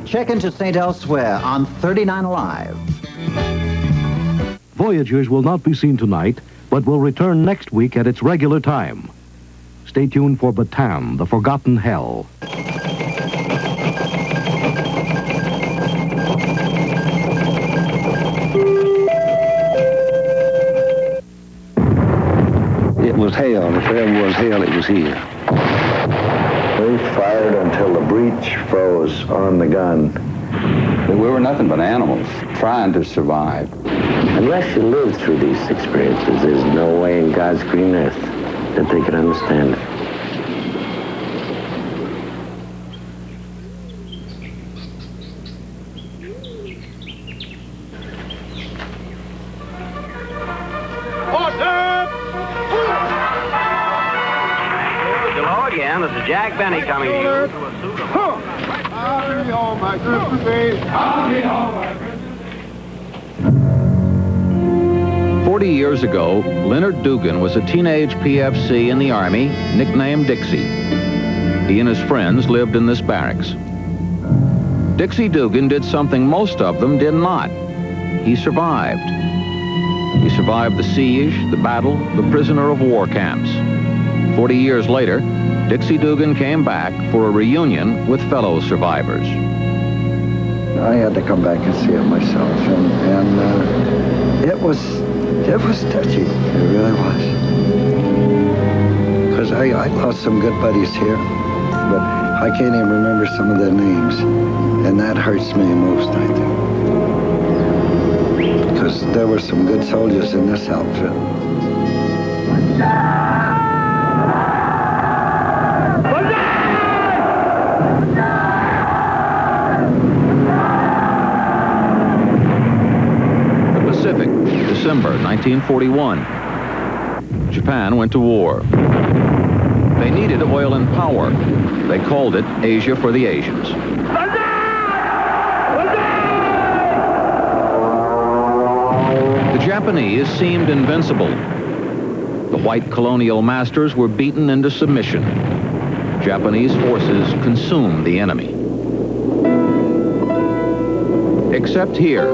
Check into St. Elsewhere on 39 Alive. Voyagers will not be seen tonight, but will return next week at its regular time. Stay tuned for Bataan, the Forgotten Hell. It was hell. If there ever was hell, it was here. We fired until the breech froze on the gun. We were nothing but animals trying to survive. Unless you live through these experiences, there's no way in God's green earth that they could understand it. Hello again. This is Jack Benny coming to you. I'll be home by Christmas Eve. I'll be home by Christmas. 40 years ago, Leonard Dugan was a teenage PFC in the Army, nicknamed Dixie. He and his friends lived in this barracks. Dixie Dugan did something most of them did not. He survived. He survived the siege, the battle, the prisoner of war camps. 40 years later, Dixie Dugan came back for a reunion with fellow survivors. I had to come back and see it myself, and it was touchy. It really was. Because I lost some good buddies here, but I can't even remember some of their names, and that hurts me most, I think. Because there were some good soldiers in this outfit. December 1941. Japan went to war. They needed oil and power. They called it Asia for the Asians. The Japanese seemed invincible. The white colonial masters were beaten into submission. Japanese forces consumed the enemy. Except here,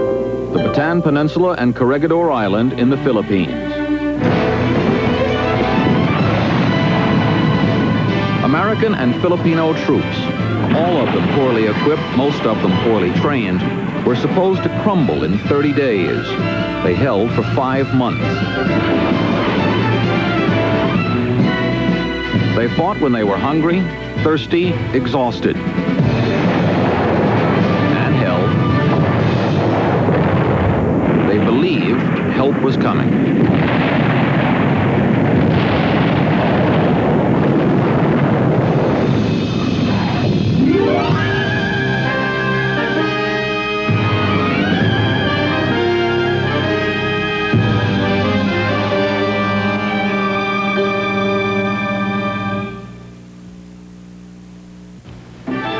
the Bataan Peninsula and Corregidor Island in the Philippines. American and Filipino troops, all of them poorly equipped, most of them poorly trained, were supposed to crumble in 30 days. They held for 5 months. They fought when they were hungry, thirsty, exhausted. And held. They believed help was coming.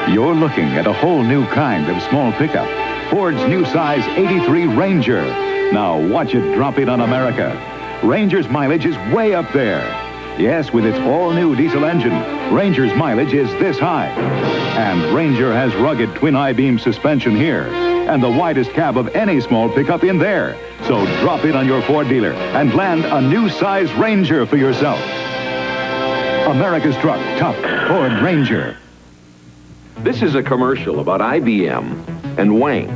You're looking at a whole new kind of small pickup. Ford's new size 83 Ranger. Now watch it drop in on America. Ranger's mileage is way up there. Yes, with its all-new diesel engine, Ranger's mileage is this high. And Ranger has rugged twin I-beam suspension here and the widest cab of any small pickup in there. So drop in on your Ford dealer and land a new size Ranger for yourself. America's truck, tough Ford Ranger. This is a commercial about IBM and Wang,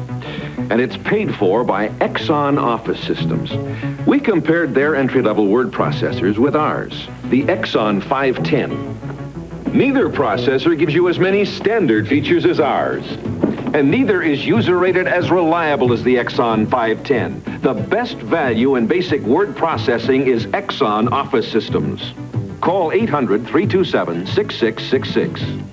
and it's paid for by Exxon Office Systems. We compared their entry-level word processors with ours, the Exxon 510. Neither processor gives you as many standard features as ours, and neither is user-rated as reliable as the Exxon 510. The best value in basic word processing is Exxon Office Systems. Call 800-327-6666.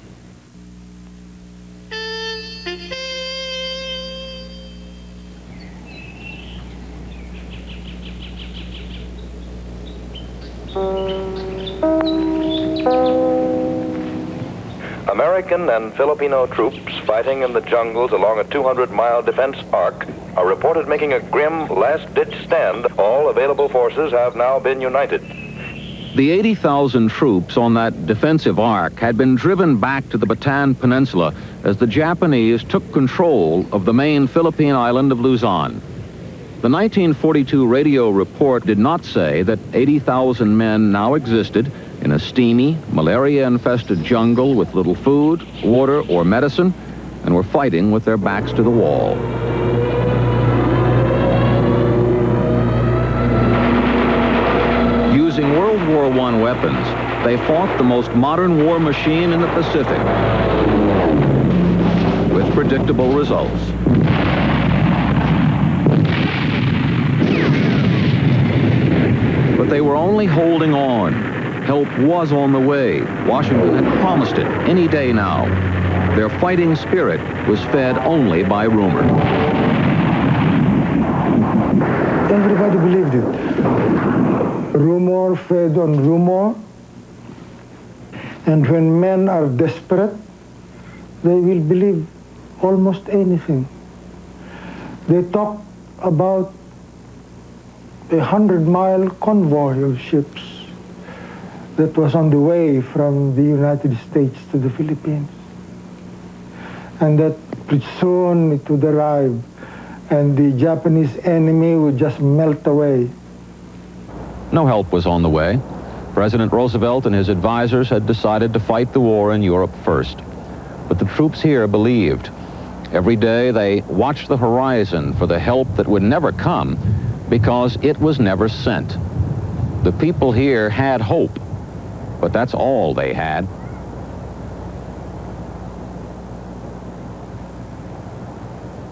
American and Filipino troops fighting in the jungles along a 200-mile defense arc are reported making a grim last-ditch stand. All available forces have now been united. The 80,000 troops on that defensive arc had been driven back to the Bataan Peninsula as the Japanese took control of the main Philippine island of Luzon. The 1942 radio report did not say that 80,000 men now existed in a steamy, malaria-infested jungle with little food, water, or medicine, and were fighting with their backs to the wall. Using World War I weapons, they fought the most modern war machine in the Pacific, with predictable results. But they were only holding on. Help was on the way. Washington had promised it any day now. Their fighting spirit was fed only by rumor. Everybody believed it. Rumor fed on rumor. And when men are desperate, they will believe almost anything. They talk about 100-mile convoy of ships that was on the way from the United States to the Philippines. And that pretty soon it would arrive, and the Japanese enemy would just melt away. No help was on the way. President Roosevelt and his advisors had decided to fight the war in Europe first. But the troops here believed. Every day they watched the horizon for the help that would never come because it was never sent. The people here had hope, but that's all they had.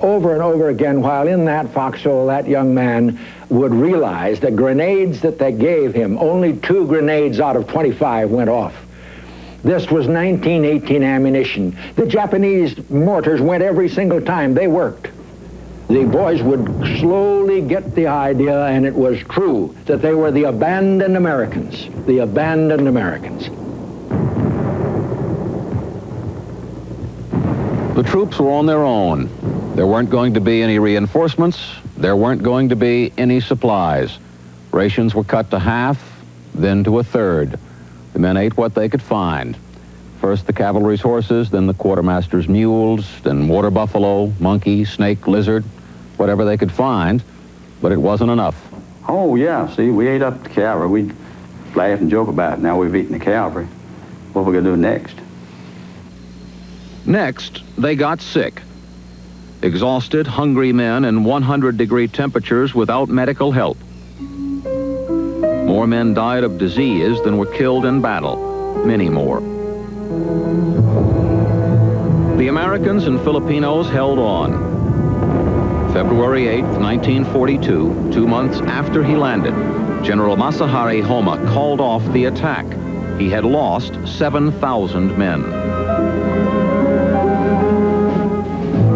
Over and over again, while in that foxhole, that young man would realize that grenades that they gave him, only 2 grenades out of 25 went off. This was 1918 ammunition. The Japanese mortars went every single time. They worked. The boys would slowly get the idea, and it was true, that they were the abandoned Americans. The abandoned Americans. The troops were on their own. There weren't going to be any reinforcements. There weren't going to be any supplies. Rations were cut to half, then to a third. The men ate what they could find. First the cavalry's horses, then the quartermaster's mules, then water buffalo, monkey, snake, lizard, whatever they could find, but it wasn't enough. Oh, yeah, see, we ate up the cavalry. We'd laugh and joke about it. Now we've eaten the cavalry. What are we going to do next? Next, they got sick. Exhausted, hungry men in 100-degree temperatures without medical help. More men died of disease than were killed in battle. Many more. The Americans and Filipinos held on. February 8, 1942, 2 months after he landed, General Masahari Homa called off the attack. He had lost 7,000 men.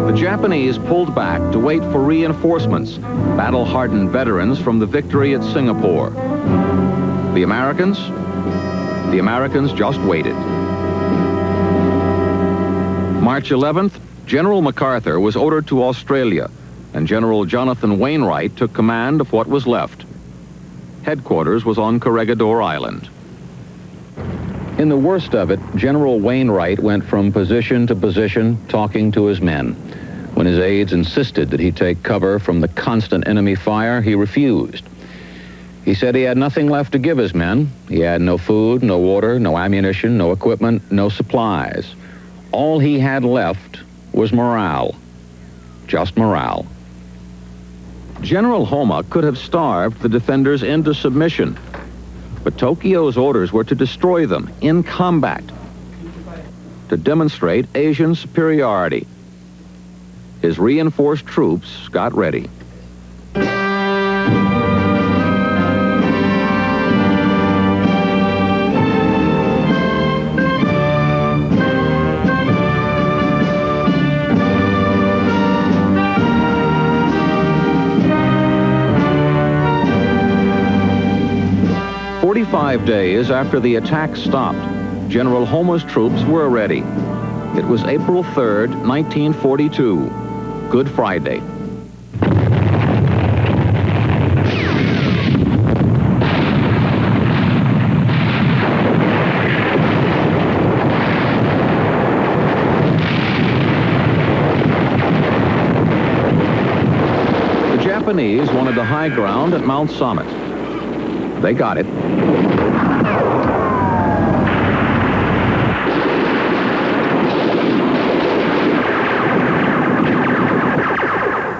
The Japanese pulled back to wait for reinforcements, battle-hardened veterans from the victory at Singapore. The Americans just waited. March 11th, General MacArthur was ordered to Australia, and General Jonathan Wainwright took command of what was left. Headquarters was on Corregidor Island. In the worst of it, General Wainwright went from position to position talking to his men. When his aides insisted that he take cover from the constant enemy fire, he refused. He said he had nothing left to give his men. He had no food, no water, no ammunition, no equipment, no supplies. All he had left was morale. Just morale. General Homa could have starved the defenders into submission, but Tokyo's orders were to destroy them in combat, to demonstrate Asian superiority. His reinforced troops got ready. "45 days after the attack stopped, General Homa's troops were ready. It was April 3rd, 1942, Good Friday. Japanese wanted the high ground at Mount Summit. They got it.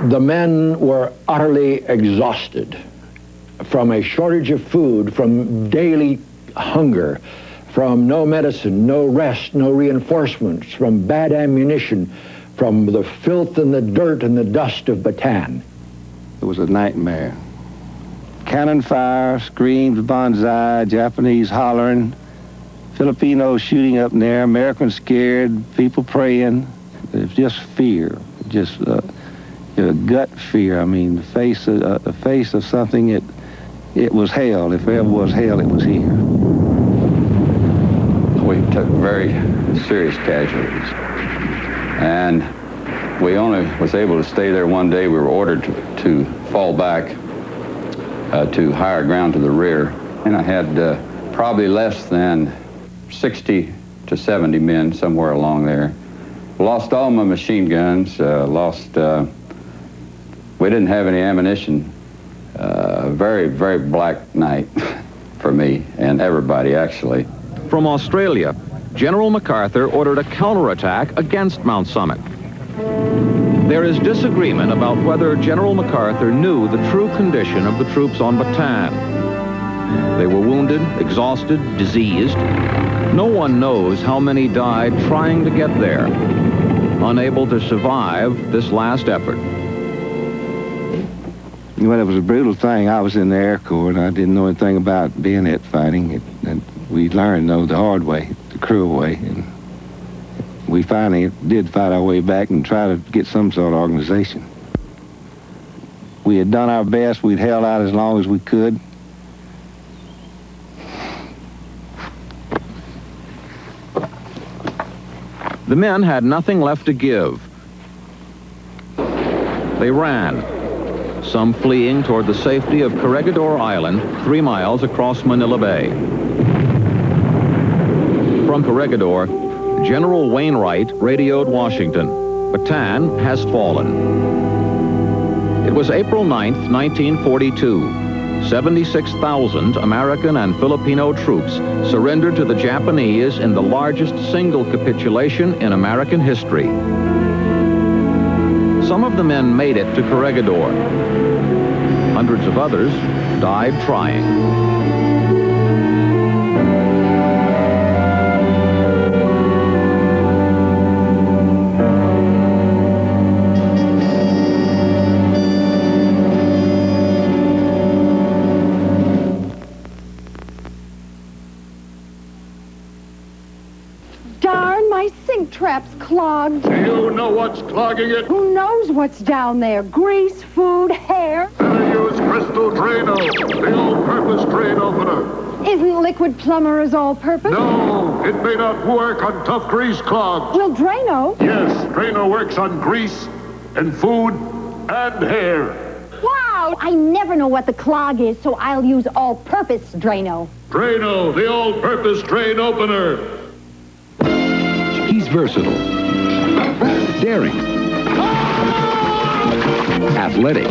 The men were utterly exhausted from a shortage of food, from daily hunger, from no medicine, no rest, no reinforcements, from bad ammunition, from the filth and the dirt and the dust of Bataan. It was a nightmare. Cannon fire, screams, banzai, Japanese hollering, Filipinos shooting up in there, Americans scared, people praying. It was just fear, just a gut fear. I mean, the face of something. It was hell. If there ever was hell, it was here. We took very serious casualties, and we only was able to stay there one day. We were ordered to fall back to higher ground to the rear, and I had probably less than 60 to 70 men somewhere along there. Lost all my machine guns, we didn't have any ammunition. Very, very black night for me and everybody, actually. From Australia, General MacArthur ordered a counterattack against Mount Summit. There is disagreement about whether General MacArthur knew the true condition of the troops on Bataan. They were wounded, exhausted, diseased. No one knows how many died trying to get there, unable to survive this last effort. Well, it was a brutal thing. I was in the Air Corps, and I didn't know anything about bayonet fighting. And we learned, though, the hard way, the cruel way. And we finally did fight our way back and try to get some sort of organization. We had done our best. We'd held out as long as we could. The men had nothing left to give. They ran, some fleeing toward the safety of Corregidor Island, 3 miles across Manila Bay. From Corregidor, General Wainwright radioed Washington. Bataan has fallen. It was April 9th, 1942. 76,000 American and Filipino troops surrendered to the Japanese in the largest single capitulation in American history. Some of the men made it to Corregidor. Hundreds of others died trying. Trap's clogged. Do you know what's clogging it? Who knows what's down there? Grease, food, hair. Better use Crystal Drano, the all-purpose drain opener. Isn't liquid plumber's all-purpose? No, it may not work on tough grease clogs. Well, Drano? Yes, Drano works on grease and food and hair. Wow! I never know what the clog is, so I'll use all-purpose Drano. Drano, the all-purpose drain opener. He's versatile, daring, athletic,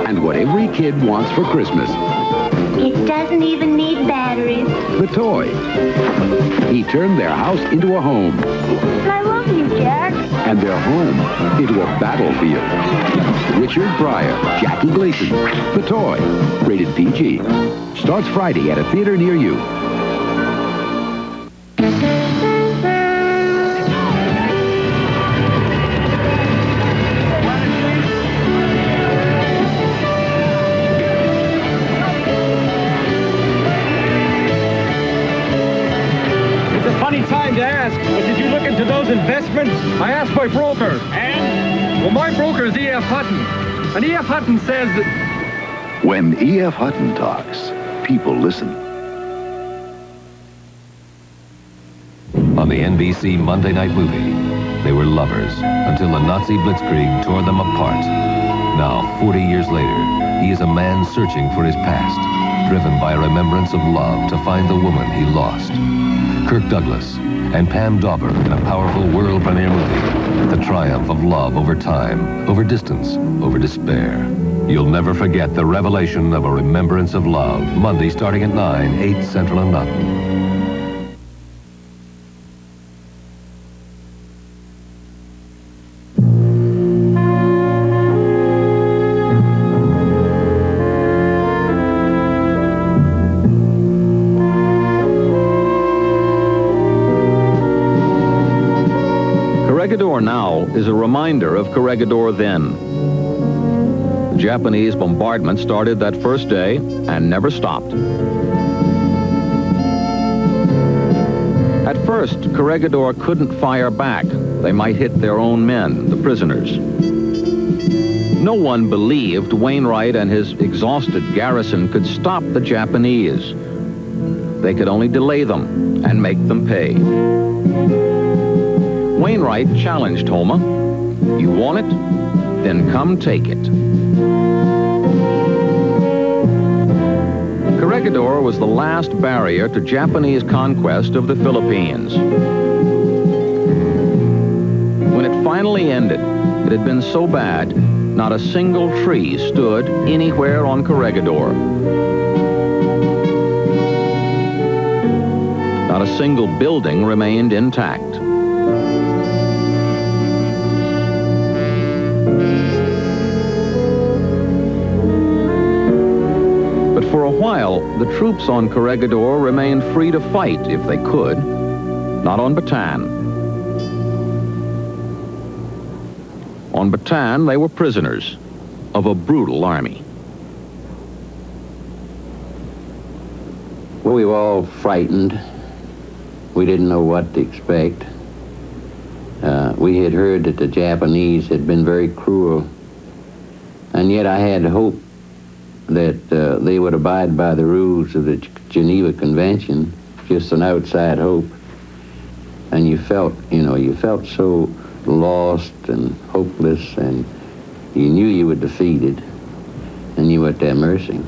and what every kid wants for Christmas. It doesn't even need batteries. The toy. He turned their house into a home. I love you, Jack. And their home into a battlefield. Richard Pryor, Jackie Gleason, The Toy. Rated PG. Starts Friday at a theater near you. Time to ask, but did you look into those investments? I asked my broker. And? Well, my broker is E.F. Hutton. And E.F. Hutton says that... When E.F. Hutton talks, people listen. On the NBC Monday Night Movie, they were lovers until the Nazi blitzkrieg tore them apart. Now, 40 years later, he is a man searching for his past, driven by a remembrance of love to find the woman he lost. Kirk Douglas and Pam Dauber in a powerful world premiere movie, The triumph of love over time, over distance, over despair. You'll never forget the revelation of a remembrance of love. Monday starting at 9, 8 Central and Mountain. Corregidor now is a reminder of Corregidor then. The Japanese bombardment started that first day and never stopped. At first, Corregidor couldn't fire back. They might hit their own men, the prisoners. No one believed Wainwright and his exhausted garrison could stop the Japanese. They could only delay them and make them pay. Wainwright challenged Homa. You want it? Then come take it. Corregidor was the last barrier to Japanese conquest of the Philippines. When it finally ended, it had been so bad, not a single tree stood anywhere on Corregidor. Not a single building remained intact. For a while, the troops on Corregidor remained free to fight if they could. Not on Bataan. On Bataan, they were prisoners of a brutal army. Well, we were all frightened. We didn't know what to expect. We had heard that the Japanese had been very cruel, and yet I had hope that they would abide by the rules of the Geneva Convention, just an outside hope. And you felt so lost and hopeless, and you knew you were defeated, and you were at their mercy.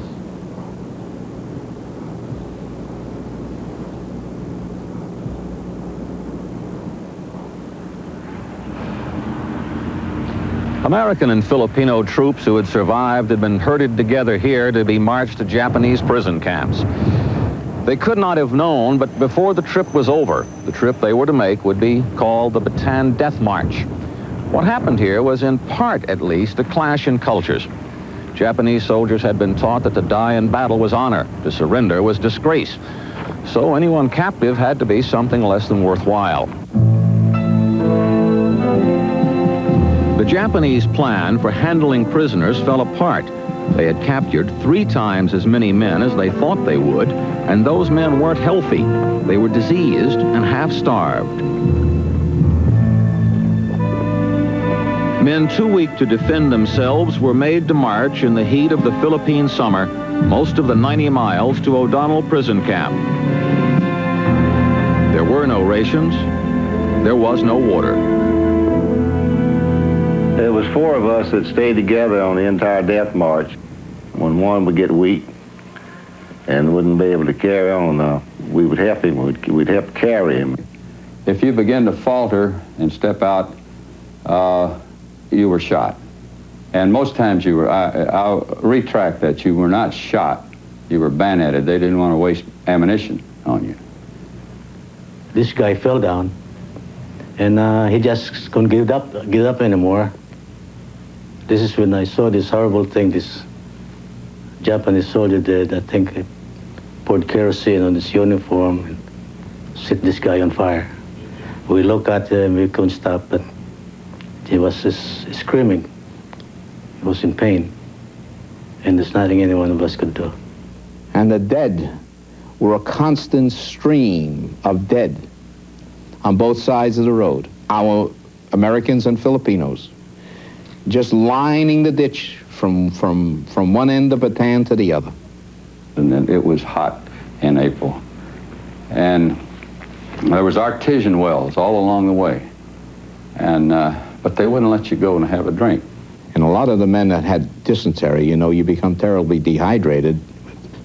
American and Filipino troops who had survived had been herded together here to be marched to Japanese prison camps. They could not have known, but before the trip was over, the trip they were to make would be called the Bataan Death March. What happened here was, in part at least, a clash in cultures. Japanese soldiers had been taught that to die in battle was honor, to surrender was disgrace. So anyone captive had to be something less than worthwhile. The Japanese plan for handling prisoners fell apart. They had captured 3 times as many men as they thought they would, and those men weren't healthy. They were diseased and half-starved. Men too weak to defend themselves were made to march in the heat of the Philippine summer, most of the 90 miles to O'Donnell prison camp. There were no rations. There was no water. There was 4 of us that stayed together on the entire death march. When one would get weak and wouldn't be able to carry on, we would help him. We'd help carry him. If you begin to falter and step out, you were shot. And most times you were, I'll retract that, you were not shot. You were bayoneted. They didn't want to waste ammunition on you. This guy fell down, and he just couldn't give up anymore. This is when I saw this horrible thing this Japanese soldier did. I think he poured kerosene on his uniform and set this guy on fire. We looked at him, we couldn't stop, but he was just screaming. He was in pain, and there's nothing any one of us could do. And the dead were a constant stream of dead on both sides of the road. Our Americans and Filipinos just lining the ditch from one end of Bataan to the other. And then it was hot in April. And there was artesian wells all along the way. And, but they wouldn't let you go and have a drink. And a lot of the men that had dysentery, you become terribly dehydrated.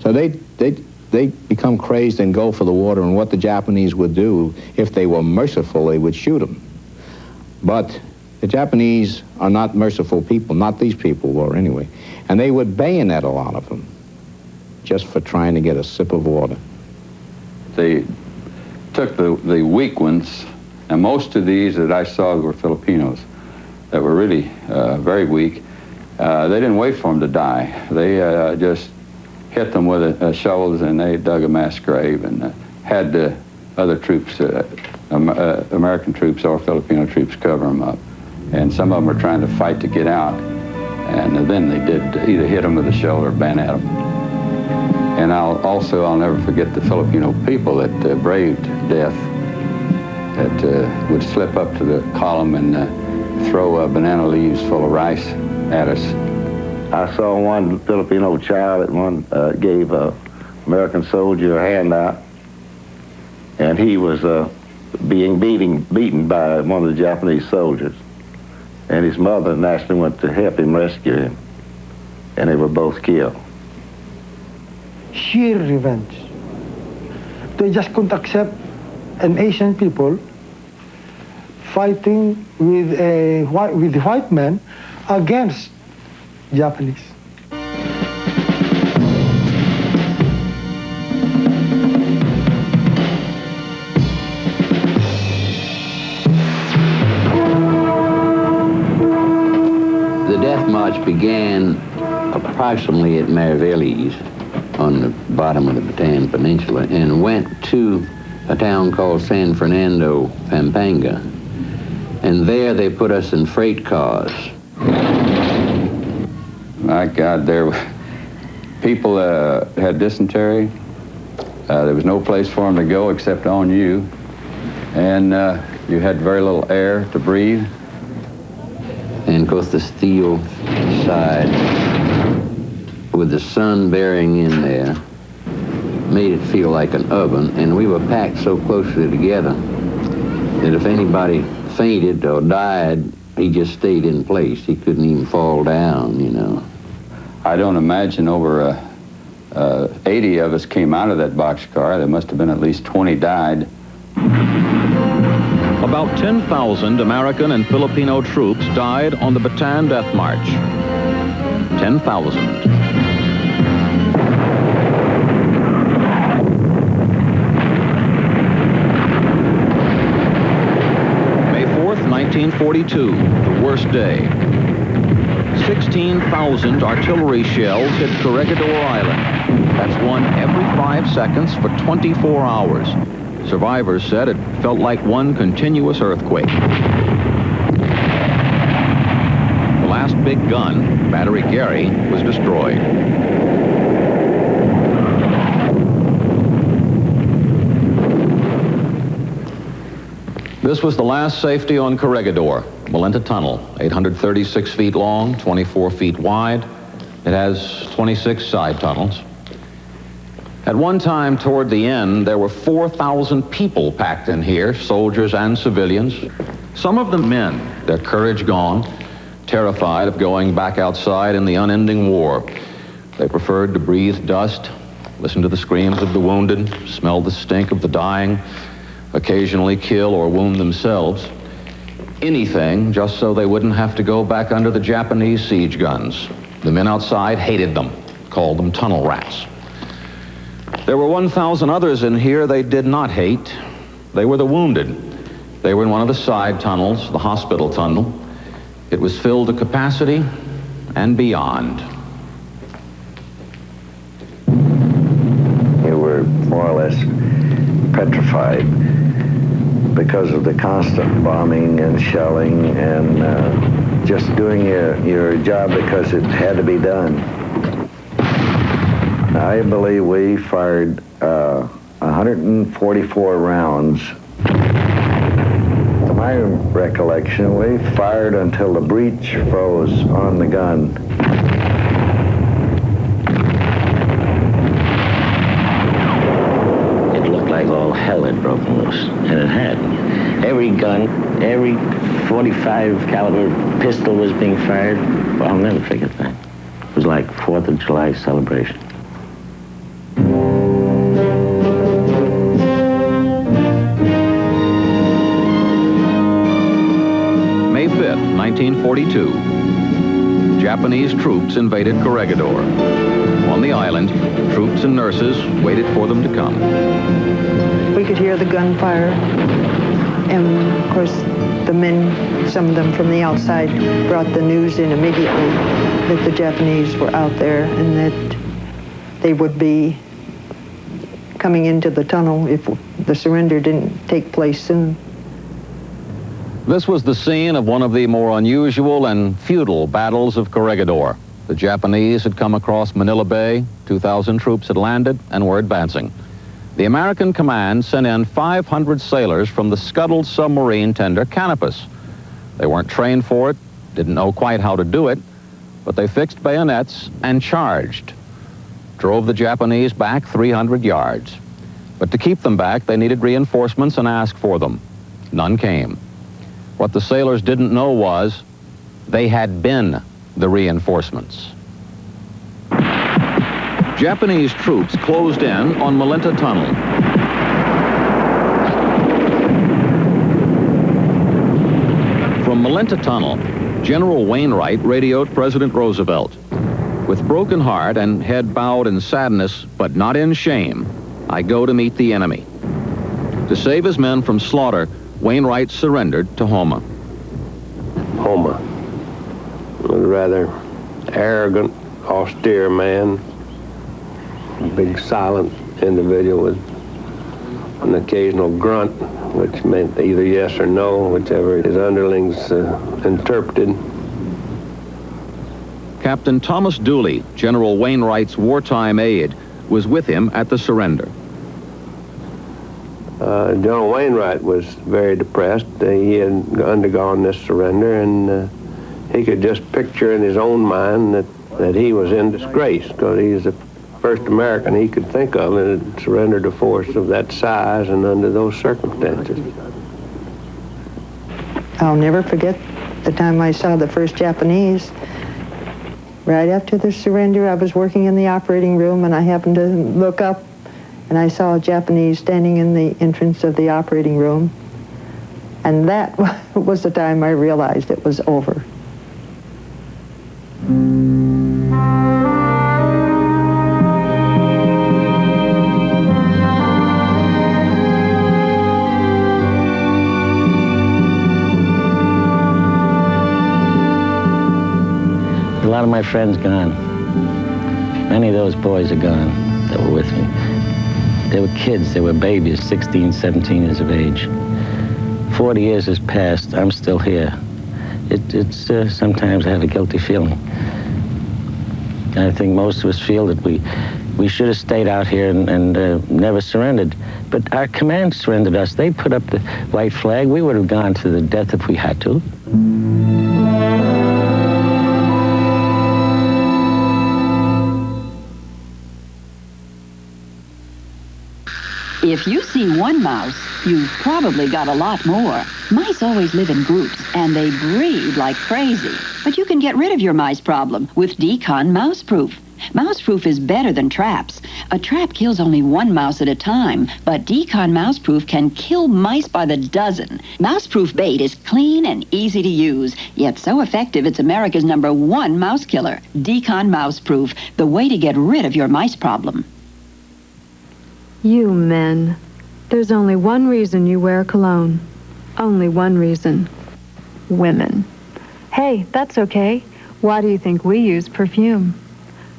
So they become crazed and go for the water, and what the Japanese would do, if they were merciful, they would shoot them. But The Japanese are not merciful people, not these people were anyway. And they would bayonet a lot of them just for trying to get a sip of water. They took the weak ones, and most of these that I saw were Filipinos that were really very weak. They didn't wait for them to die. They just hit them with shovels, and they dug a mass grave and had the other troops, American troops or Filipino troops, cover them up. And some of them were trying to fight to get out, and then they did either hit them with a shovel or bayonet them. And I'll never forget the Filipino people that braved death, that would slip up to the column and throw banana leaves full of rice at us. I saw one Filipino child that one gave an American soldier a handout, and he was being beaten by one of the Japanese soldiers. And his mother naturally went to help him rescue him, and they were both killed. Sheer revenge. They just couldn't accept an Asian people fighting with the white men against Japanese. The death march began approximately at Mariveles on the bottom of the Bataan Peninsula and went to a town called San Fernando, Pampanga. And there they put us in freight cars. My God, people had dysentery. There was no place for them to go except on you. And you had very little air to breathe. And of course the steel side with the sun bearing in there made it feel like an oven, and we were packed so closely together that if anybody fainted or died, he just stayed in place. He couldn't even fall down, you know. I don't imagine over 80 of us came out of that boxcar. There must have been at least 20 died. About 10,000 American and Filipino troops died on the Bataan Death March. 10,000. May 4th, 1942, the worst day. 16,000 artillery shells hit Corregidor Island. That's one every 5 seconds for 24 hours. Survivors said it felt like one continuous earthquake. The last big gun, Battery Gary, was destroyed. This was the last safety on Corregidor. Malenta Tunnel, 836 feet long, 24 feet wide. It has 26 side tunnels. At one time toward the end, there were 4,000 people packed in here, soldiers and civilians. Some of them men, their courage gone, terrified of going back outside in the unending war. They preferred to breathe dust, listen to the screams of the wounded, smell the stink of the dying, occasionally kill or wound themselves. Anything just so they wouldn't have to go back under the Japanese siege guns. The men outside hated them, called them tunnel rats. There were 1,000 others in here they did not hate. They were the wounded. They were in one of the side tunnels, the hospital tunnel. It was filled to capacity and beyond. You were more or less petrified because of the constant bombing and shelling and just doing your job because it had to be done. I believe we fired 144 rounds. To my recollection, we fired until the breech froze on the gun. It looked like all hell had broken loose, and it had. Every gun, every .45 caliber pistol was being fired. Well, I'll never forget that. It was like 4th of July celebration. May 5th, 1942. Japanese troops invaded Corregidor. On the island, troops and nurses waited for them to come. We could hear the gunfire, and of course the men, some of them from the outside, brought the news in immediately that the Japanese were out there and that they would be coming into the tunnel if the surrender didn't take place soon. This was the scene of one of the more unusual and futile battles of Corregidor. The Japanese had come across Manila Bay, 2,000 troops had landed and were advancing. The American command sent in 500 sailors from the scuttled submarine tender Canopus. They weren't trained for it, didn't know quite how to do it, but they fixed bayonets and charged. Drove the Japanese back 300 yards. But to keep them back, they needed reinforcements and asked for them. None came. What the sailors didn't know was they had been the reinforcements. Japanese troops closed in on Malinta Tunnel. From Malinta Tunnel, General Wainwright radioed President Roosevelt. With broken heart and head bowed in sadness, but not in shame, I go to meet the enemy. To save his men from slaughter, Wainwright surrendered to Homa. Homa was a rather arrogant, austere man, a big silent individual with an occasional grunt, which meant either yes or no, whichever his underlings interpreted. Captain Thomas Dooley, General Wainwright's wartime aide, was with him at the surrender. General Wainwright was very depressed. He had undergone this surrender, and he could just picture in his own mind that he was in disgrace, because he's the first American he could think of that had surrendered a force of that size and under those circumstances. I'll never forget the time I saw the first Japanese. Right after the surrender, I was working in the operating room, and I happened to look up, and I saw a Japanese standing in the entrance of the operating room. And that was the time I realized it was over. A lot of my friends gone. Many of those boys are gone that were with me. They were kids, they were babies, 16, 17 years of age. 40 years has passed, I'm still here. It's sometimes I have a guilty feeling. I think most of us feel that we should have stayed out here and never surrendered. But our command surrendered us. They put up the white flag. We would have gone to the death if we had to. If you see one mouse, you've probably got a lot more. Mice always live in groups, and they breed like crazy. But you can get rid of your mice problem with Decon Mouseproof. Mouseproof is better than traps. A trap kills only one mouse at a time, but Decon Mouseproof can kill mice by the dozen. Mouseproof bait is clean and easy to use, yet so effective it's America's #1 mouse killer. Decon Mouseproof, the way to get rid of your mice problem. You men, there's only one reason you wear cologne. Only one reason. Women. Hey, that's okay. Why do you think we use perfume?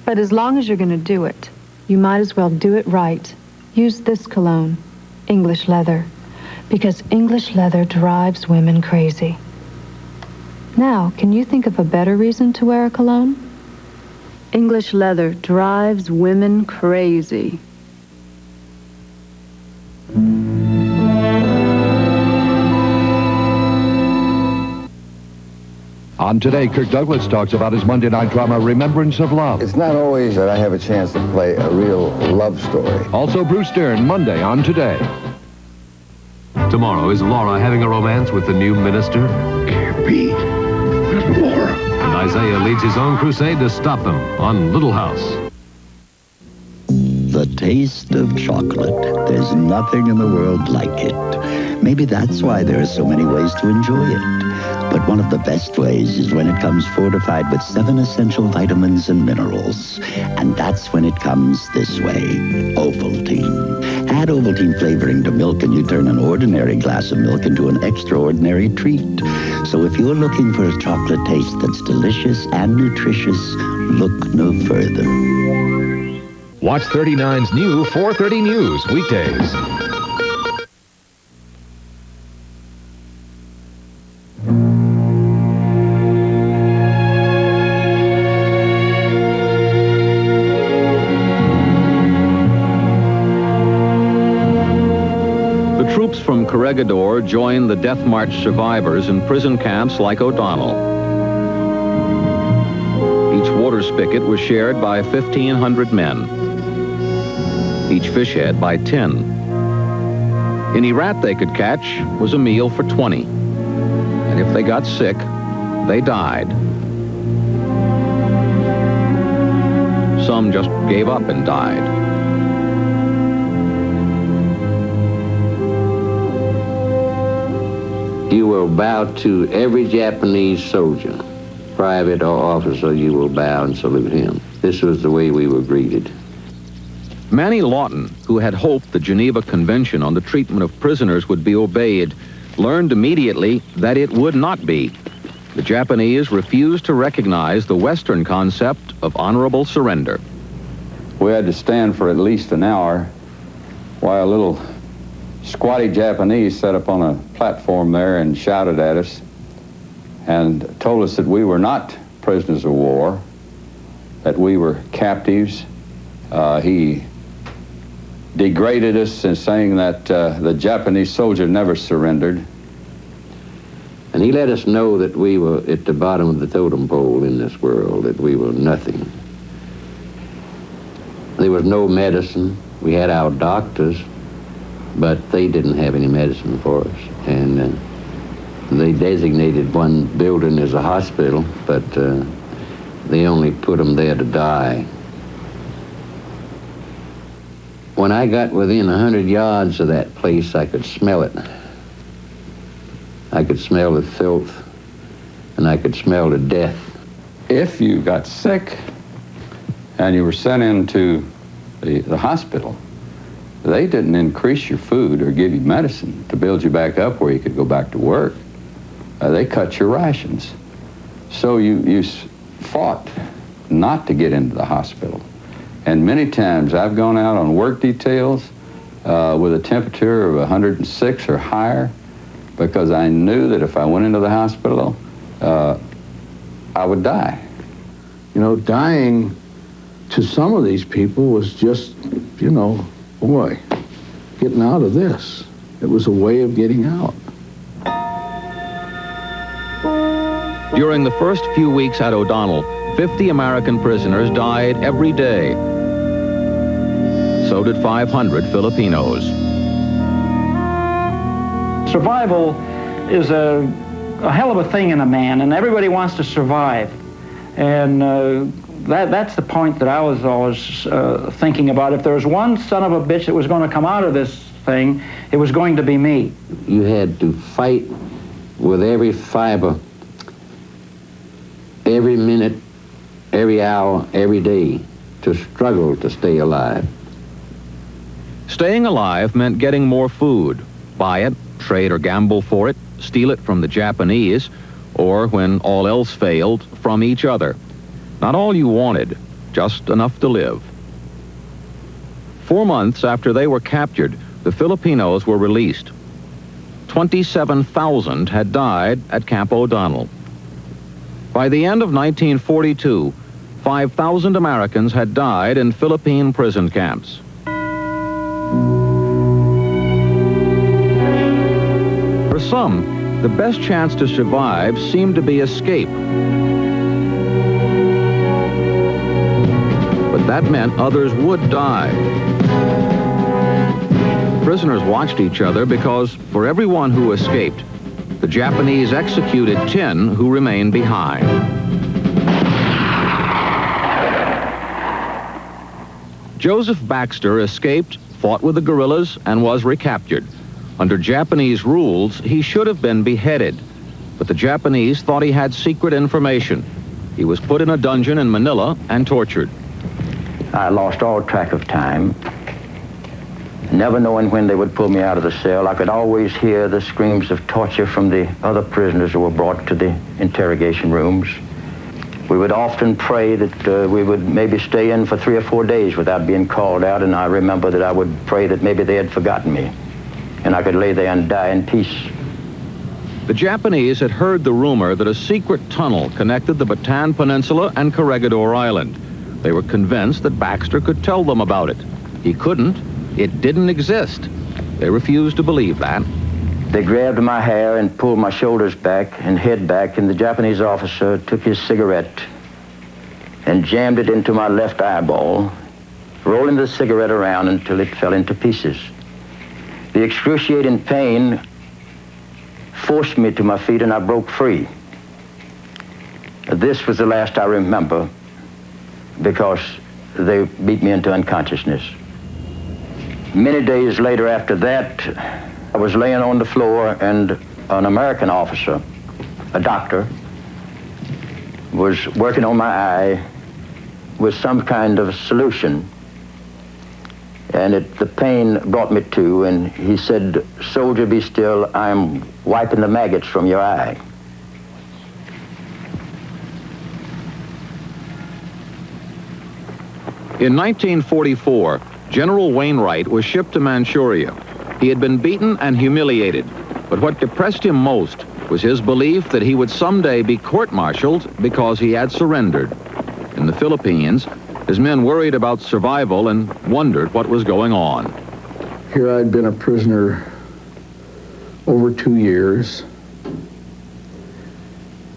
But as long as you're going to do it, you might as well do it right. Use this cologne, English leather, because English leather drives women crazy. Now, can you think of a better reason to wear a cologne? English leather drives women crazy. On Today, Kirk Douglas talks about his Monday night drama, Remembrance of Love. It's not always that I have a chance to play a real love story. Also, Bruce Dern, Monday on Today. Tomorrow, is Laura having a romance with the new minister? Can't be. Not Laura. And Isaiah leads his own crusade to stop them on Little House. The taste of chocolate. There's nothing in the world like it. Maybe that's why there are so many ways to enjoy it. But one of the best ways is when it comes fortified with 7 essential vitamins and minerals. And that's when it comes this way, Ovaltine. Add Ovaltine flavoring to milk and you turn an ordinary glass of milk into an extraordinary treat. So if you're looking for a chocolate taste that's delicious and nutritious, look no further. Watch 39's new 4:30 News weekdays. The troops from Corregidor joined the Death March survivors in prison camps like O'Donnell. Each water spigot was shared by 1,500 men. Each fish head by 10. Any rat they could catch was a meal for 20. And if they got sick, they died. Some just gave up and died. You will bow to every Japanese soldier, private or officer, you will bow and salute him. This was the way we were greeted. Manny Lawton, who had hoped the Geneva Convention on the treatment of prisoners would be obeyed, learned immediately that it would not be. The Japanese refused to recognize the Western concept of honorable surrender. We had to stand for at least an hour while a little squatty Japanese sat up on a platform there and shouted at us and told us that we were not prisoners of war, that we were captives. He degraded us in saying that the Japanese soldier never surrendered. And he let us know that we were at the bottom of the totem pole in this world, that we were nothing. There was no medicine. We had our doctors, but they didn't have any medicine for us. And they designated one building as a hospital, but they only put them there to die. When I got within 100 yards of that place, I could smell it. I could smell the filth, and I could smell the death. If you got sick and you were sent into the hospital, they didn't increase your food or give you medicine to build you back up where you could go back to work. They cut your rations. So you fought not to get into the hospital. And many times I've gone out on work details with a temperature of 106 or higher because I knew that if I went into the hospital, I would die. You know, dying to some of these people was just, you know, boy, getting out of this. It was a way of getting out. During the first few weeks at O'Donnell, 50 American prisoners died every day. So did 500 Filipinos. Survival is a hell of a thing in a man, and everybody wants to survive. And that's the point that I was always thinking about. If there was one son of a bitch that was going to come out of this thing, it was going to be me. You had to fight with every fiber, every minute, every hour, every day, to struggle to stay alive. Staying alive meant getting more food, buy it, trade or gamble for it, steal it from the Japanese, or when all else failed, from each other. Not all you wanted, just enough to live. 4 months after they were captured, the Filipinos were released. 27,000 had died at Camp O'Donnell. By the end of 1942, 5,000 Americans had died in Philippine prison camps. For some, the best chance to survive seemed to be escape. But that meant others would die. Prisoners watched each other because for everyone who escaped, the Japanese executed 10 who remained behind. Joseph Baxter escaped, fought with the guerrillas, and was recaptured. Under Japanese rules, he should have been beheaded. but the Japanese thought he had secret information. He was put in a dungeon in Manila and tortured. I lost all track of time, never knowing when they would pull me out of the cell. I could always hear the screams of torture from the other prisoners who were brought to the interrogation rooms. We would often pray that we would maybe stay in for 3 or 4 days without being called out, and I remember that I would pray that maybe they had forgotten me, and I could lay there and die in peace. The Japanese had heard the rumor that a secret tunnel connected the Bataan Peninsula and Corregidor Island. They were convinced that Baxter could tell them about it. He couldn't. It didn't exist. They refused to believe that. They grabbed my hair and pulled my shoulders back and head back, and the Japanese officer took his cigarette and jammed it into my left eyeball, rolling the cigarette around until it fell into pieces. The excruciating pain forced me to my feet, and I broke free. This was the last I remember, because they beat me into unconsciousness. Many days later after that, I was laying on the floor, and an American officer, a doctor, was working on my eye with some kind of solution. And the pain brought me to, and he said, "Soldier, be still. I'm wiping the maggots from your eye." In 1944, General Wainwright was shipped to Manchuria. He had been beaten and humiliated, but what depressed him most was his belief that he would someday be court-martialed because he had surrendered. In the Philippines, his men worried about survival and wondered what was going on. Here I'd been a prisoner over 2 years,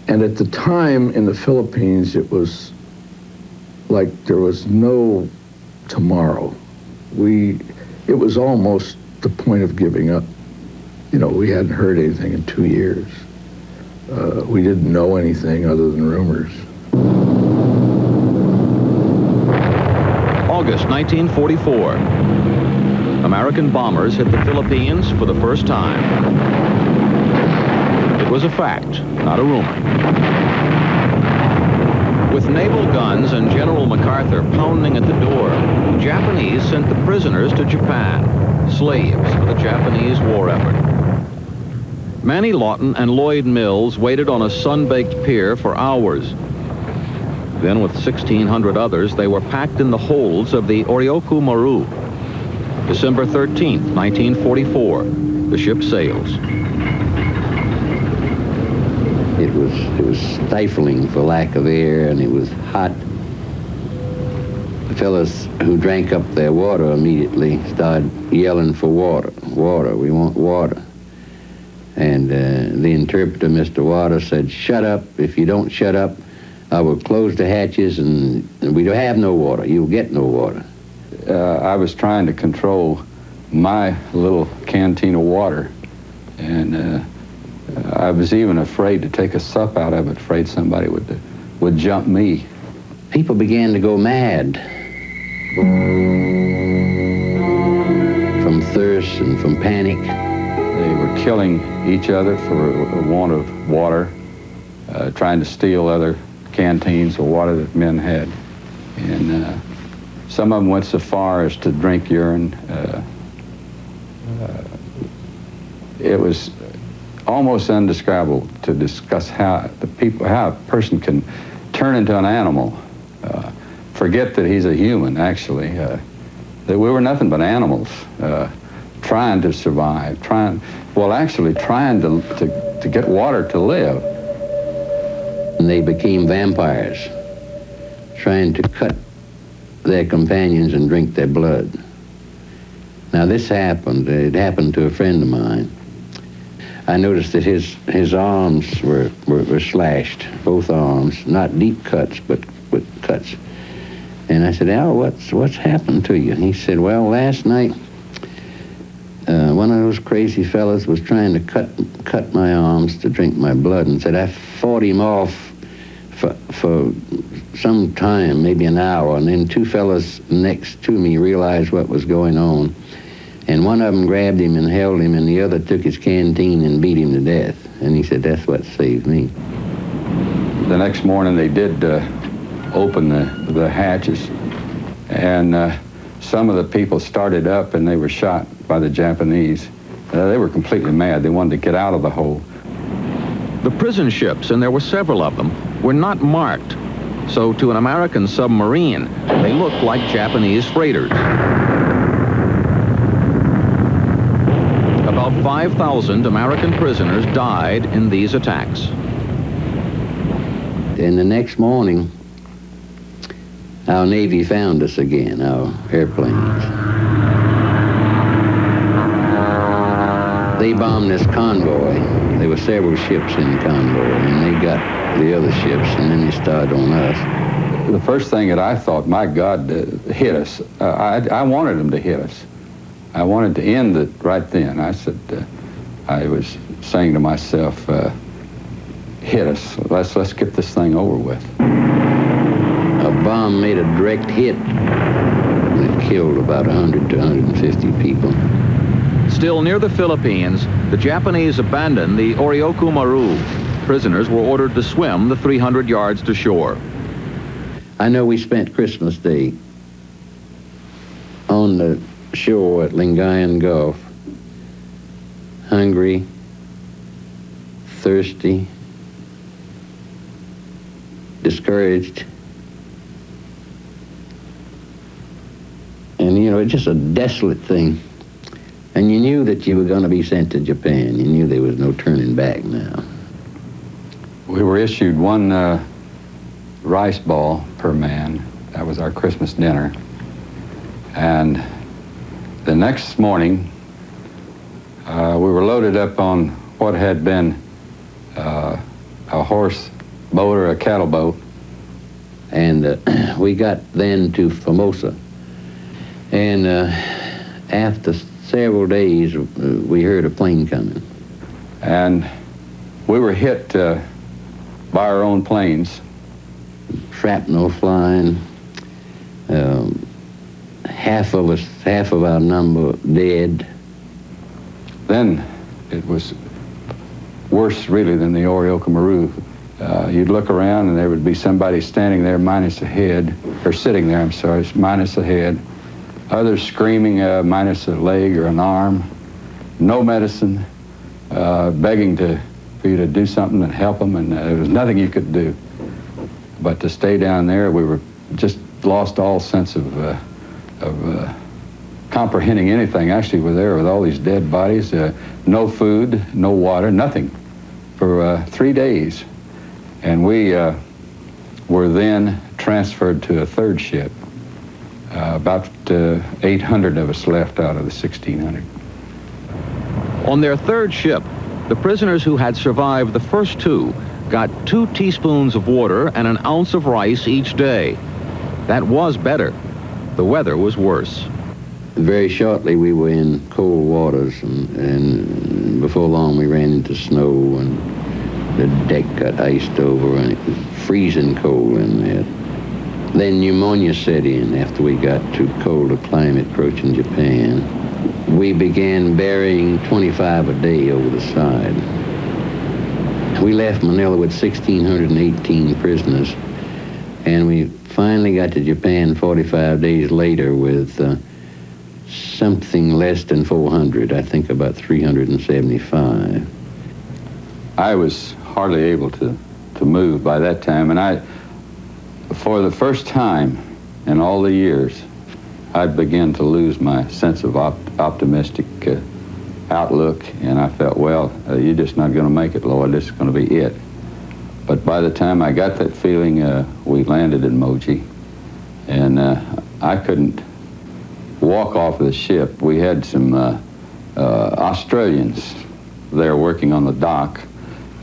and at the time in the Philippines, it was like there was no tomorrow. It was almost the point of giving up. You know, we hadn't heard anything in 2 years. We didn't know anything other than rumors. August 1944. American bombers hit the Philippines for the first time. It was a fact, not a rumor. With naval guns and General MacArthur pounding at the door, the Japanese sent the prisoners to Japan, slaves for the Japanese war effort. Manny Lawton and Lloyd Mills waited on a sun-baked pier for hours. Then, with 1,600 others, they were packed in the holds of the Oryoku Maru. December 13th, 1944, the ship sails. It was stifling for lack of air, and it was hot. The fellows who drank up their water immediately started yelling for water. Water, we want water. And the interpreter, Mr. Water, said, "Shut up. If you don't shut up, I will close the hatches and we don't have no water. You'll get no water." I was trying to control my little canteen of water, and I was even afraid to take a sup out of it, afraid somebody would jump me. People began to go mad from thirst and from panic. They were killing each other for a want of water, trying to steal other canteens of water that men had. And some of them went so far as to drink urine. It was almost indescribable to discuss how a person can turn into an animal, forget that he's a human, actually. That we were nothing but animals, trying to survive, trying to get water to live. And they became vampires, trying to cut their companions and drink their blood. Now this happened, it happened to a friend of mine. I noticed that his arms were slashed, both arms, not deep cuts, but cuts. And I said, "Al, what's happened to you?" And he said, "Well, last night, one of those crazy fellas was trying to cut my arms to drink my blood, and said I fought him off for some time, maybe an hour, and then two fellas next to me realized what was going on, and one of them grabbed him and held him, and the other took his canteen and beat him to death." And he said, that's what saved me. The next morning they did open the hatches, and some of the people started up and they were shot by the Japanese. They were completely mad. They wanted to get out of the hole. The prison ships, and there were several of them, were not marked. So to an American submarine, they looked like Japanese freighters. About 5,000 American prisoners died in these attacks. And the next morning, our Navy found us again, our airplanes. They bombed this convoy. There were several ships in the convoy, and they got the other ships, and then they started on us. The first thing that I thought, my God, hit us. I wanted them to hit us. I wanted to end it right then. I said, I was saying to myself, hit us. Let's get this thing over with. A bomb made a direct hit, and it killed about 100 to 150 people. Still near the Philippines, the Japanese abandoned the Oryoku Maru. Prisoners were ordered to swim the 300 yards to shore. I know we spent Christmas Day on the shore at Lingayen Gulf, hungry, thirsty, discouraged. And, you know, it's just a desolate thing. And you knew that you were going to be sent to Japan. You knew there was no turning back now. We were issued one rice ball per man. That was our Christmas dinner. And the next morning, we were loaded up on what had been a horse boat or a cattle boat. And we got then to Formosa. And after several days, we heard a plane coming. And we were hit by our own planes. Shrapnel flying. Half of our number dead. Then it was worse really than the Oryoku Maru. You'd look around and there would be somebody standing there minus a head, or sitting there, I'm sorry, minus a head. Others screaming minus a leg or an arm. No medicine, begging for you to do something and help them, and there was nothing you could do. But to stay down there, we were just lost all sense of comprehending anything. Actually, we're there with all these dead bodies, no food, no water, nothing for 3 days. And we were then transferred to a third ship. About 800 of us left out of the 1,600. On their third ship, the prisoners who had survived the first two got 2 teaspoons of water and an ounce of rice each day. That was better. The weather was worse. Very shortly, we were in cold waters, and before long, we ran into snow, and the deck got iced over, and it was freezing cold in there. Then pneumonia set in after we got to colder climate approaching Japan. We began burying 25 a day over the side. We left Manila with 1,618 prisoners, and we finally got to Japan 45 days later with something less than 400, I think about 375. I was hardly able to move by that time, and for the first time in all the years, I began to lose my sense of optimistic outlook, and I felt, well, you're just not going to make it, Lord. This is going to be it. But by the time I got that feeling, we landed in Moji, and I couldn't walk off of the ship. We had some Australians there working on the dock,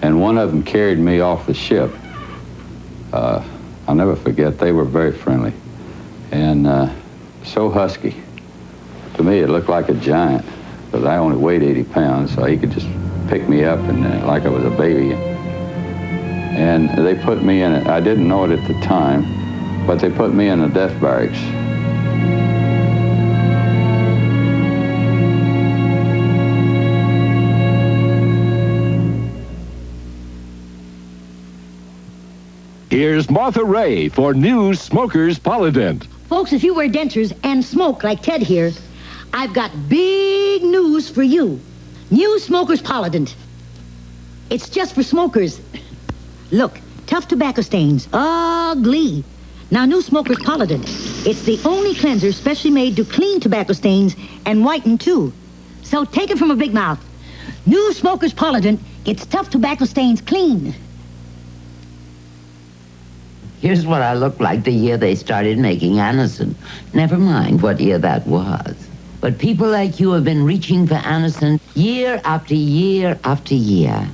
and one of them carried me off the ship. I'll never forget, they were very friendly and so husky. To me, it looked like a giant, because I only weighed 80 pounds, so he could just pick me up and like I was a baby. And they put me in it. I didn't know it at the time, but they put me in the death barracks. Here's Martha Ray for new Smokers Polydent. Folks, if you wear dentures and smoke like Ted here, I've got big news for you. New Smokers Polydent. It's just for smokers. Look, tough tobacco stains. Ugly. Now, new Smokers Polydent. It's the only cleanser specially made to clean tobacco stains and whiten, too. So take it from a big mouth. New Smokers Polydent gets tough tobacco stains clean. Here's what I looked like the year they started making Anacin. Never mind what year that was. But people like you have been reaching for Anacin year after year after year.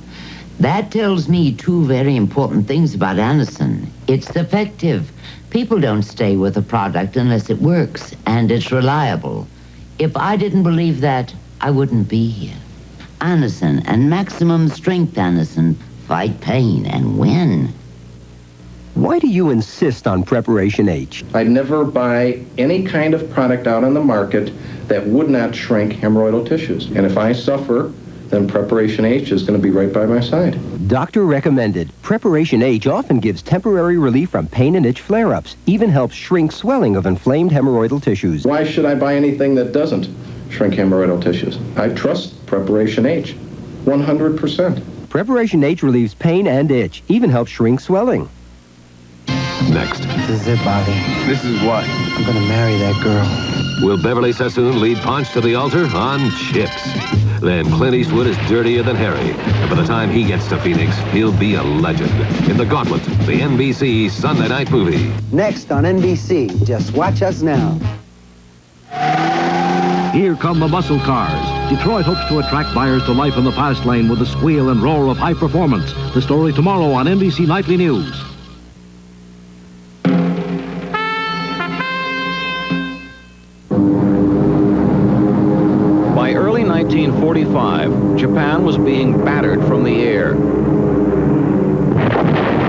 That tells me two very important things about Anacin. It's effective. People don't stay with a product unless it works, and it's reliable. If I didn't believe that, I wouldn't be here. Anacin and maximum strength Anacin fight pain and win. Why do you insist on Preparation H? I'd never buy any kind of product out on the market that would not shrink hemorrhoidal tissues. And if I suffer, then Preparation H is going to be right by my side. Doctor recommended. Preparation H often gives temporary relief from pain and itch flare-ups, even helps shrink swelling of inflamed hemorrhoidal tissues. Why should I buy anything that doesn't shrink hemorrhoidal tissues? I trust Preparation H 100%. Preparation H relieves pain and itch, even helps shrink swelling. Next. This is it, Bobby. This is what? I'm gonna marry that girl. Will Beverly Sassoon lead Ponch to the altar on chips? Then Clint Eastwood is dirtier than Harry. And by the time he gets to Phoenix, he'll be a legend. In The Gauntlet, the NBC Sunday night movie. Next on NBC. Just watch us now. Here come the muscle cars. Detroit hopes to attract buyers to life in the fast lane with the squeal and roar of high performance. The story tomorrow on NBC Nightly News. By early 1945, Japan was being battered from the air.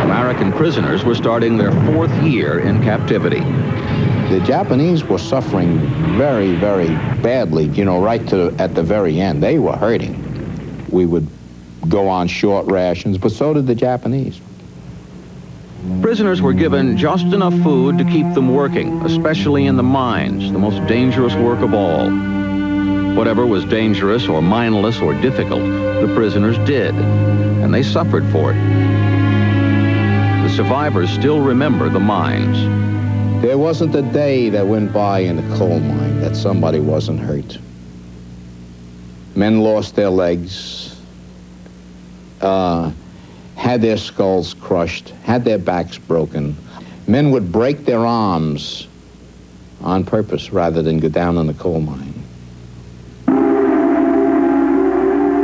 American prisoners were starting their 4th year in captivity. The Japanese were suffering very, very badly, you know, at the very end. They were hurting. We would go on short rations, but so did the Japanese. Prisoners were given just enough food to keep them working, especially in the mines, the most dangerous work of all. Whatever was dangerous or mindless or difficult, the prisoners did, and they suffered for it. The survivors still remember the mines. There wasn't a day that went by in the coal mine that somebody wasn't hurt. Men lost their legs, had their skulls crushed, had their backs broken. Men would break their arms on purpose rather than go down in the coal mine.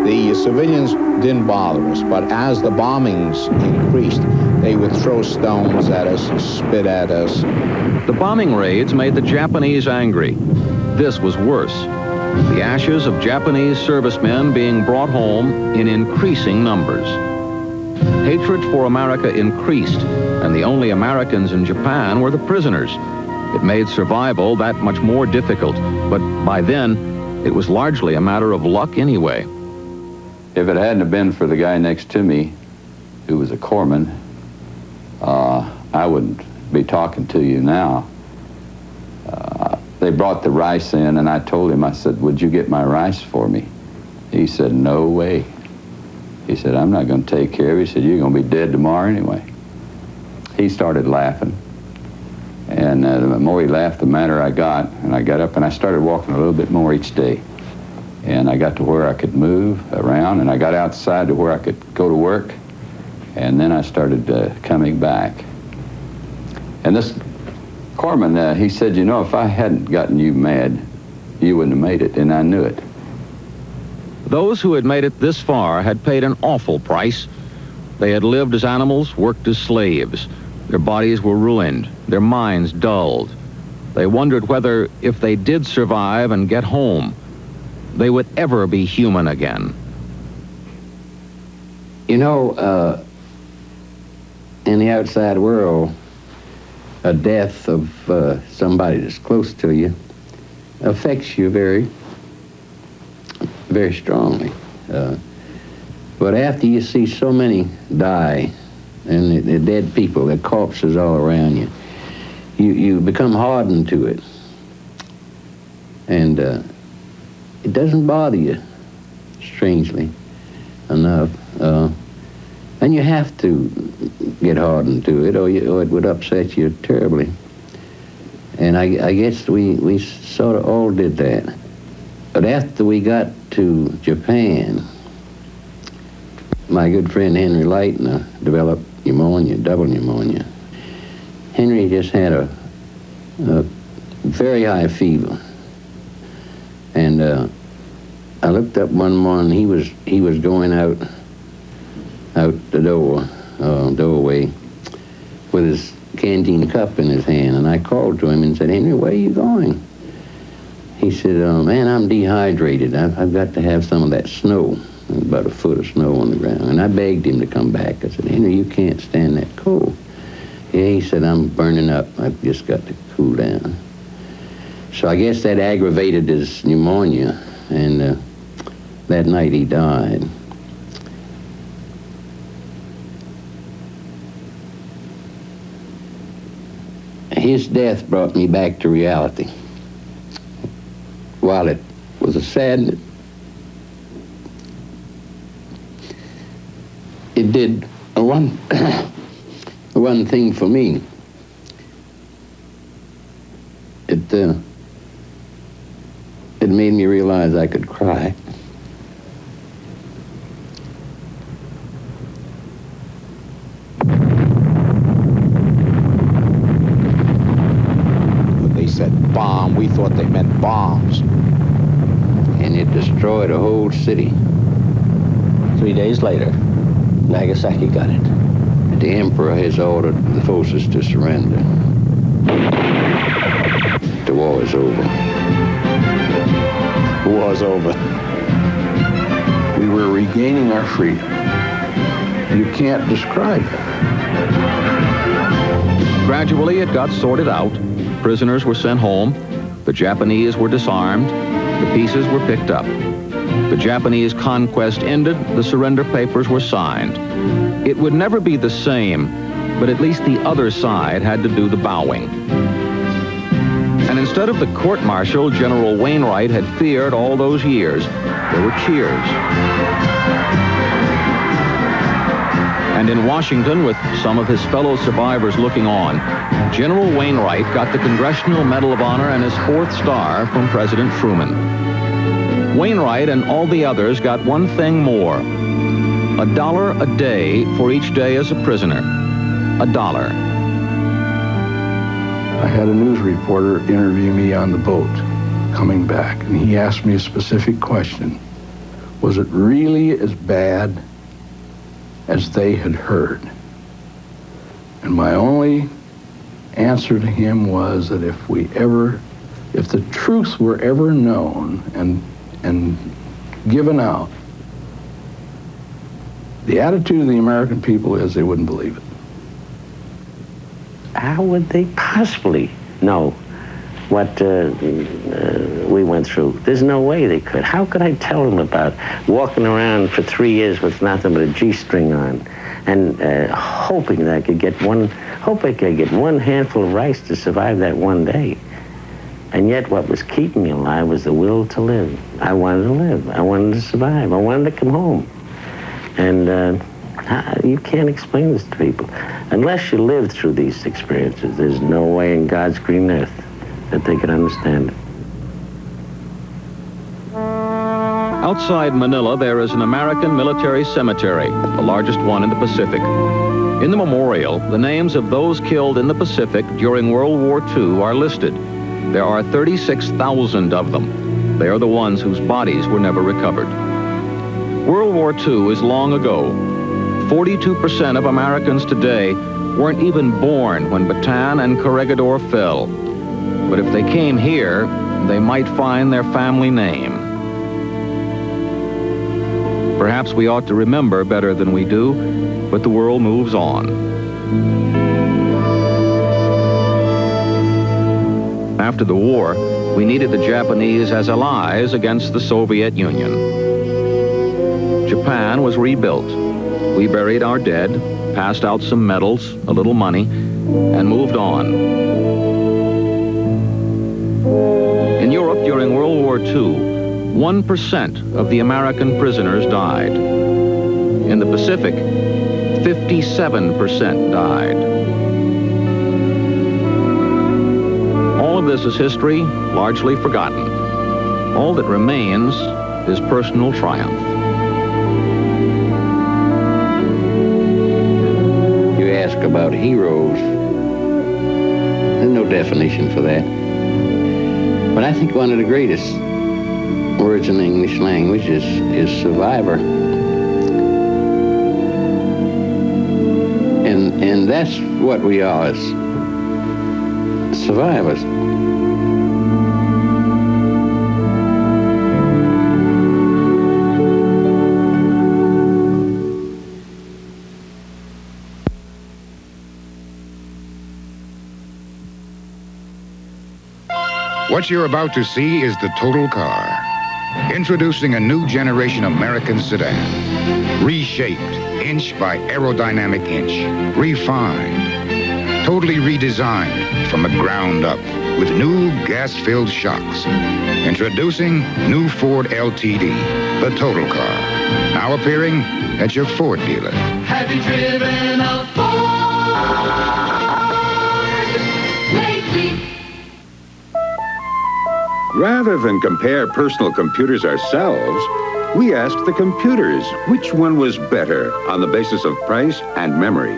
The civilians didn't bother us, but as the bombings increased, they would throw stones at us and spit at us. The bombing raids made the Japanese angry. This was worse. The ashes of Japanese servicemen being brought home in increasing numbers. Hatred for America increased, and the only Americans in Japan were the prisoners. It made survival that much more difficult, but by then, it was largely a matter of luck anyway. If it hadn't have been for the guy next to me, who was a corpsman, I wouldn't be talking to you now. They brought the rice in, and I told him, I said, would you get my rice for me? He said, no way. He said, I'm not going to take care of it. He said, you're going to be dead tomorrow anyway. He started laughing. And the more he laughed, the madder I got. And I got up and I started walking a little bit more each day. And I got to where I could move around, and I got outside to where I could go to work. And then I started coming back. And this corpsman, he said, you know, if I hadn't gotten you mad, you wouldn't have made it, and I knew it. Those who had made it this far had paid an awful price. They had lived as animals, worked as slaves. Their bodies were ruined, their minds dulled. They wondered whether, if they did survive and get home, they would ever be human again. You know, in the outside world, a death of somebody that's close to you affects you very, very strongly. But after you see so many die and the dead people, the corpses all around you. You become hardened to it. And it doesn't bother you, strangely enough. And you have to get hardened to it, or it would upset you terribly. And I guess we sort of all did that. But after we got to Japan, my good friend Henry Leitner developed pneumonia, double pneumonia. Henry just had a very high fever. And I looked up one morning, he was going out the doorway with his canteen cup in his hand, and I called to him and said, Henry, where are you going? He said, man, I'm dehydrated. I've got to have some of that snow. There was about a foot of snow on the ground. And I begged him to come back. I said, Henry, you can't stand that cold. Yeah, he said, I'm burning up. I've just got to cool down. So I guess that aggravated his pneumonia, and that night he died. His death brought me back to reality. While it was a sadness, it did one thing for me. It made me realize I could cry. When they said bomb, we thought they meant bombs. And it destroyed a whole city. 3 days later, Nagasaki got it. The emperor has ordered the forces to surrender. The war is over. The war's over. We were regaining our freedom. You can't describe it. Gradually, it got sorted out. Prisoners were sent home. The Japanese were disarmed. The pieces were picked up. The Japanese conquest ended. The surrender papers were signed. It would never be the same, but at least the other side had to do the bowing. And instead of the court-martial General Wainwright had feared all those years, there were cheers. And in Washington, with some of his fellow survivors looking on, General Wainwright got the Congressional Medal of Honor and his 4th star from President Truman. Wainwright and all the others got one thing more: $1 a day for each day as a prisoner. $1. I had a news reporter interview me on the boat coming back, and he asked me a specific question. Was it really as bad as they had heard? And my only answer to him was that if the truth were ever known and given out, the attitude of the American people is they wouldn't believe it. How would they possibly know what we went through? There's no way they could. How could I tell them about walking around for 3 years with nothing but a G-string on, and hoping that I could get one handful of rice to survive that one day? And yet what was keeping me alive was the will to live. I wanted to live. I wanted to survive. I wanted to come home. And you can't explain this to people. Unless you live through these experiences, there's no way in God's green earth that they could understand it. Outside Manila, there is an American military cemetery, the largest one in the Pacific. In the memorial, the names of those killed in the Pacific during World War II are listed. There are 36,000 of them. They are the ones whose bodies were never recovered. World War II is long ago. 42% of Americans today weren't even born when Bataan and Corregidor fell. But if they came here, they might find their family name. Perhaps we ought to remember better than we do, but the world moves on. After the war, we needed the Japanese as allies against the Soviet Union. Japan was rebuilt. We buried our dead, passed out some medals, a little money, and moved on. In Europe during World War II, 1% of the American prisoners died. In the Pacific, 57% died. All of this is history, largely forgotten. All that remains is personal triumph. You ask about heroes. There's no definition for that. But I think one of the greatest words in the English language is survivor. And that's what we are, as survivors. What you're about to see is the total car. Introducing a new generation American sedan. Reshaped inch by aerodynamic inch. Refined. Totally redesigned from the ground up with new gas-filled shocks. Introducing new Ford LTD, the total car. Now appearing at your Ford dealer. Have you driven a Ford lately? Rather than compare personal computers ourselves, we asked the computers which one was better on the basis of price and memory.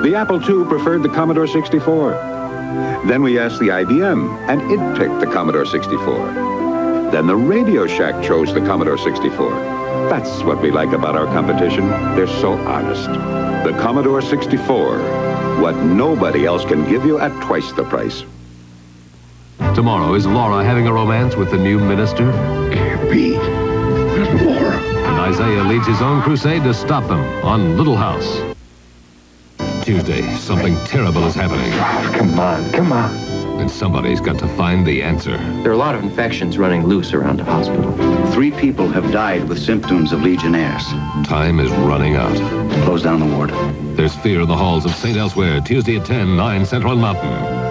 The Apple II preferred the Commodore 64. Then we asked the IBM, and it picked the Commodore 64. Then the Radio Shack chose the Commodore 64. That's what we like about our competition. They're so honest. The Commodore 64, what nobody else can give you at twice the price. Tomorrow, is Laura having a romance with the new minister? Can't be. There's Laura. And Isaiah leads his own crusade to stop them on Little House. Tuesday, something terrible is happening. Come on. And somebody's got to find the answer. There are a lot of infections running loose around the hospital. 3 people have died with symptoms of Legionnaires. Time is running out. Close down the ward. There's fear in the halls of St. Elsewhere, Tuesday at 10, 9 Central Mountain.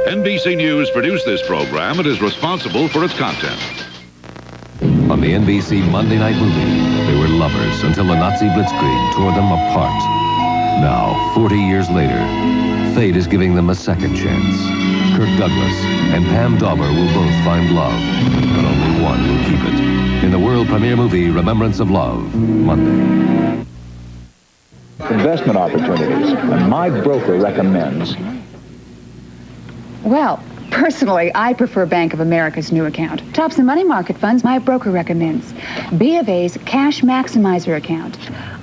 NBC News produced this program and is responsible for its content. On the NBC Monday Night Movie, they were lovers until the Nazi blitzkrieg tore them apart. Now, 40 years later, fate is giving them a second chance. Kirk Douglas and Pam Dauber will both find love, but only one will keep it. In the world premiere movie, Remembrance of Love, Monday. Investment opportunities, and my broker recommends. Well, personally, I prefer Bank of America's new account. Tops and money market funds, my broker recommends. B of A's Cash Maximizer account.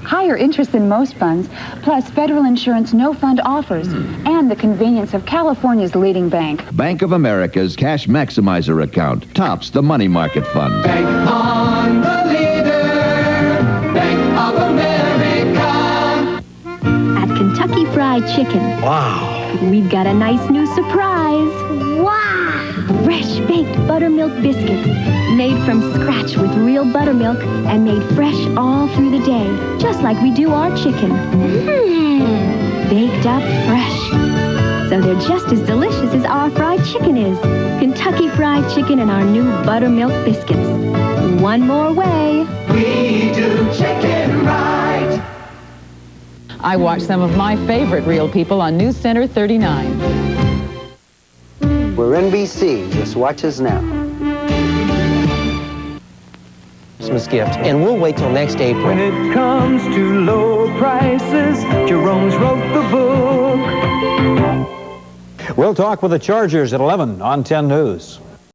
Higher interest than most funds, plus federal insurance no fund offers, and the convenience of California's leading bank. Bank of America's Cash Maximizer account tops the money market fund. Bank on the leader, Bank of America. At Kentucky Fried Chicken. Wow. We've got a nice new surprise. Wow! Fresh baked buttermilk biscuits made from scratch with real buttermilk and made fresh all through the day, just like we do our chicken. Baked up fresh. So they're just as delicious as our fried chicken is. Kentucky Fried Chicken and our new buttermilk biscuits. One more way. we do chicken right. I watch some of my favorite real people on News Center 39. We're NBC. Just watch us now. Christmas gift, and we'll wait till next April. When it comes to low prices, Jerome's wrote the book. We'll talk with the Chargers at 11 on 10 News.